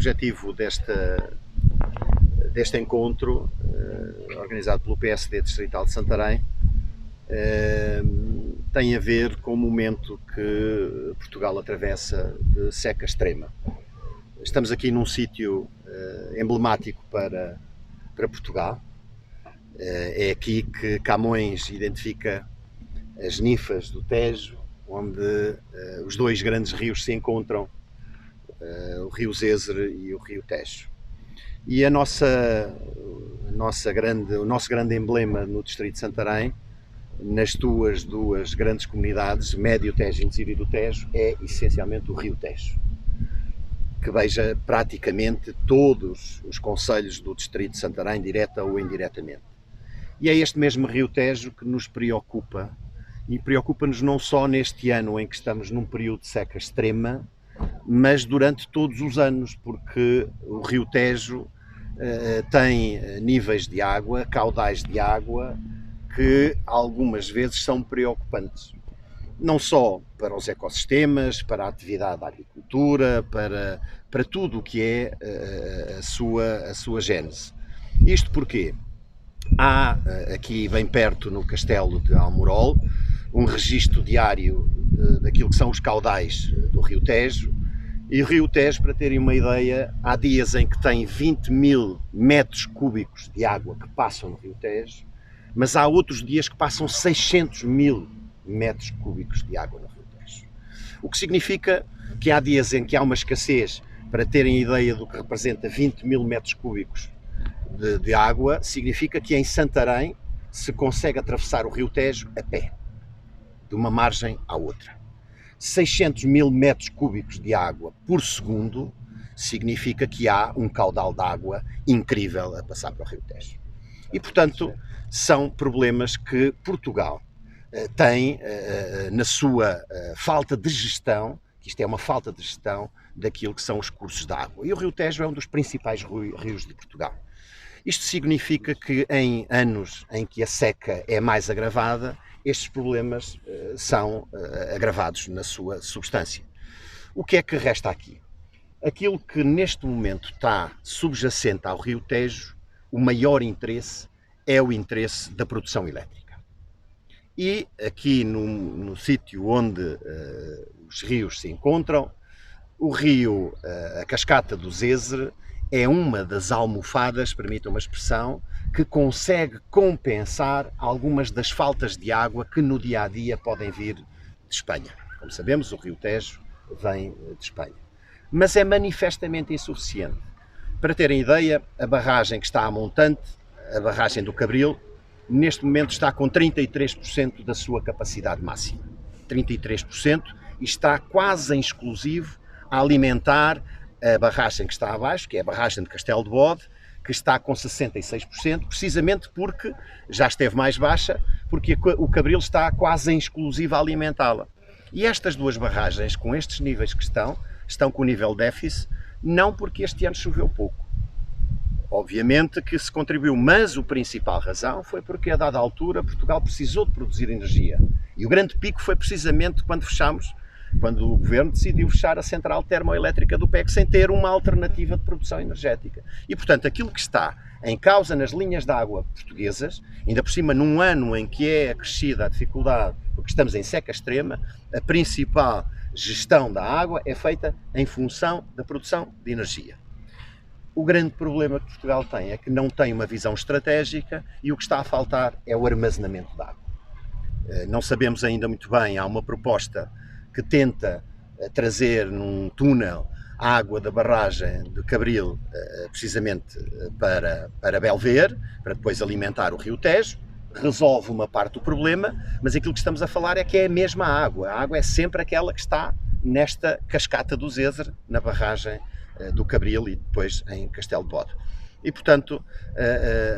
objetivo deste encontro, organizado pelo PSD Distrital de Santarém, tem a ver com o momento que Portugal atravessa de seca extrema. Estamos aqui num sítio emblemático para Portugal. É aqui que Camões identifica as ninfas do Tejo, onde os dois grandes rios se encontram, o rio Zézer e o rio Tejo. E o nosso grande emblema no distrito de Santarém, nas duas grandes comunidades, Médio Tejo e Inzírio do Tejo, é essencialmente o rio Tejo, que beija praticamente todos os concelhos do distrito de Santarém, direta ou indiretamente. E é este mesmo rio Tejo que nos preocupa, e preocupa-nos não só neste ano em que estamos num período de seca extrema, mas durante todos os anos, porque o rio Tejo tem níveis de água, caudais de água, que algumas vezes são preocupantes. Não só para os ecossistemas, para a atividade da agricultura, para tudo o que é a sua gênese. Isto porquê? Há aqui bem perto no Castelo de Almorol um registro diário daquilo que são os caudais do rio Tejo, e o rio Tejo, para terem uma ideia, há dias em que tem 20.000 metros cúbicos de água que passam no rio Tejo, mas há outros dias que passam 600.000 metros cúbicos de água no rio Tejo. O que significa que há dias em que há uma escassez. Para terem ideia do que representa 20.000 metros cúbicos de água, significa que em Santarém se consegue atravessar o rio Tejo a pé, de uma margem à outra. 600.000 metros cúbicos de água por segundo significa que há um caudal de água incrível a passar para o rio Tejo. E, portanto, são problemas que Portugal tem na sua falta de gestão, que isto é uma falta de gestão daquilo que são os cursos de água. E o rio Tejo é um dos principais rios de Portugal. Isto significa que em anos em que a seca é mais agravada, estes problemas são agravados na sua substância. O que é que resta aqui? Aquilo que neste momento está subjacente ao rio Tejo, o maior interesse é o interesse da produção elétrica. E aqui no sítio onde os rios se encontram, o rio, a cascata do Zézer, é uma das almofadas, permitam uma expressão, que consegue compensar algumas das faltas de água que no dia-a-dia podem vir de Espanha. Como sabemos, o rio Tejo vem de Espanha. Mas é manifestamente insuficiente. Para terem ideia, a barragem que está a montante, a barragem do Cabril, neste momento está com 33% da sua capacidade máxima. 33%, e está quase em exclusivo a alimentar a barragem que está abaixo, que é a barragem de Castelo de Bode, que está com 66%, precisamente porque já esteve mais baixa, porque o Cabril está quase em exclusiva a alimentá-la. E estas duas barragens, com estes níveis que estão com o nível déficit, não porque este ano choveu pouco. Obviamente que se contribuiu, mas a principal razão foi porque a dada altura Portugal precisou de produzir energia. E o grande pico foi precisamente quando o Governo decidiu fechar a central termoelétrica do PEC sem ter uma alternativa de produção energética. E, portanto, aquilo que está em causa nas linhas de água portuguesas, ainda por cima num ano em que é acrescida a dificuldade, porque estamos em seca extrema, a principal gestão da água é feita em função da produção de energia. O grande problema que Portugal tem é que não tem uma visão estratégica e o que está a faltar é o armazenamento de água. Não sabemos ainda muito bem, há uma proposta que tenta trazer num túnel a água da barragem de Cabril precisamente para Belver, para depois alimentar o rio Tejo, resolve uma parte do problema, mas aquilo que estamos a falar é que é a mesma água. A água é sempre aquela que está nesta cascata do Zézer, na barragem do Cabril e depois em Castelo de Bode. E, portanto,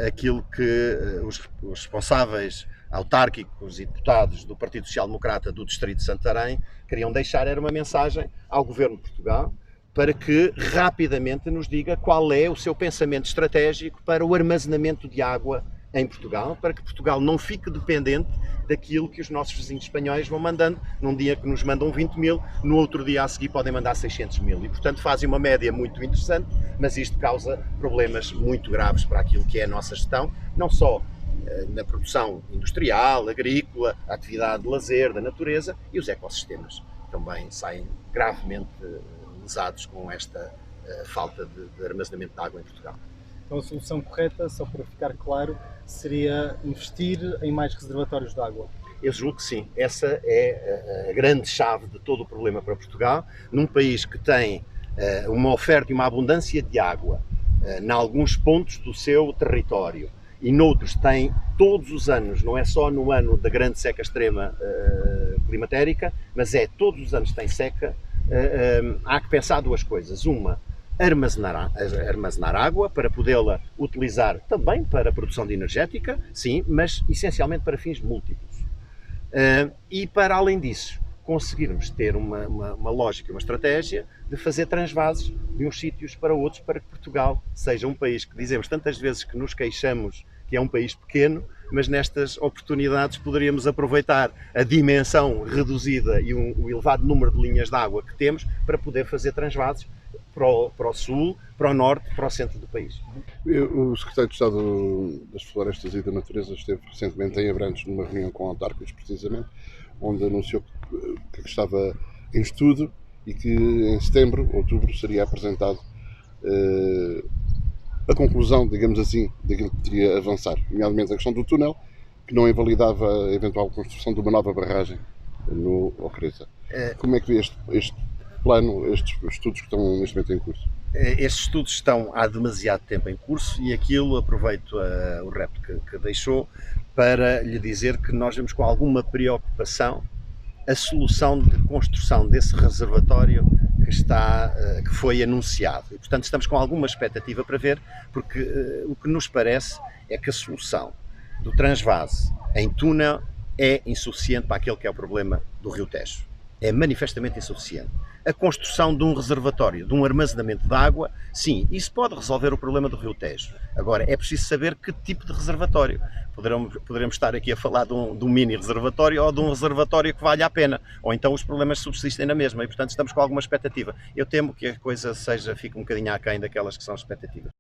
aquilo que os responsáveis autárquicos e deputados do Partido Social Democrata do Distrito de Santarém queriam deixar era uma mensagem ao Governo de Portugal para que rapidamente nos diga qual é o seu pensamento estratégico para o armazenamento de água em Portugal, para que Portugal não fique dependente daquilo que os nossos vizinhos espanhóis vão mandando. Num dia que nos mandam 20 mil, no outro dia a seguir podem mandar 600 mil. E, portanto, fazem uma média muito interessante, mas isto causa problemas muito graves para aquilo que é a nossa gestão, não só na produção industrial, agrícola, a atividade de lazer, da natureza, e os ecossistemas também saem gravemente lesados com esta falta de armazenamento de água em Portugal. Então a solução correta, só para ficar claro, seria investir em mais reservatórios de água? Eu julgo que sim. Essa é a grande chave de todo o problema para Portugal. Num país que tem uma oferta e uma abundância de água em alguns pontos do seu território e noutros tem todos os anos, não é só no ano da grande seca extrema climatérica, mas é todos os anos tem seca, há que pensar duas coisas. Uma, armazenar água para podê-la utilizar também para a produção de energética, sim, mas essencialmente para fins múltiplos. E para além disso, conseguirmos ter uma lógica, uma estratégia de fazer transvases de uns sítios para outros, para que Portugal seja um país que dizemos tantas vezes que nos queixamos que é um país pequeno, mas nestas oportunidades poderíamos aproveitar a dimensão reduzida e o elevado número de linhas de água que temos para poder fazer transvases para o sul, para o norte, para o centro do país. O secretário de Estado das Florestas e da Natureza esteve recentemente em Abrantes numa reunião com autarcas, precisamente, onde anunciou que estava em estudo e que em setembro, outubro, seria apresentado a conclusão, digamos assim, daquilo que teria a avançar, nomeadamente a questão do túnel, que não invalidava a eventual construção de uma nova barragem no Ocreza. Como é que vê este plano, estes estudos que estão neste momento em curso? Estes estudos estão há demasiado tempo em curso e aquilo, aproveito o repto que deixou, para lhe dizer que nós vemos com alguma preocupação a solução de construção desse reservatório que foi anunciado. E, portanto, estamos com alguma expectativa para ver, porque o que nos parece é que a solução do transvase em túnel é insuficiente para aquele que é o problema do Rio Tejo. É manifestamente insuficiente. A construção de um reservatório, de um armazenamento de água, sim, isso pode resolver o problema do Rio Tejo. Agora, é preciso saber que tipo de reservatório. Poderemos estar aqui a falar de um mini reservatório ou de um reservatório que vale a pena. Ou então os problemas subsistem na mesma e, portanto, estamos com alguma expectativa. Eu temo que a coisa fique um bocadinho aquém daquelas que são as expectativas.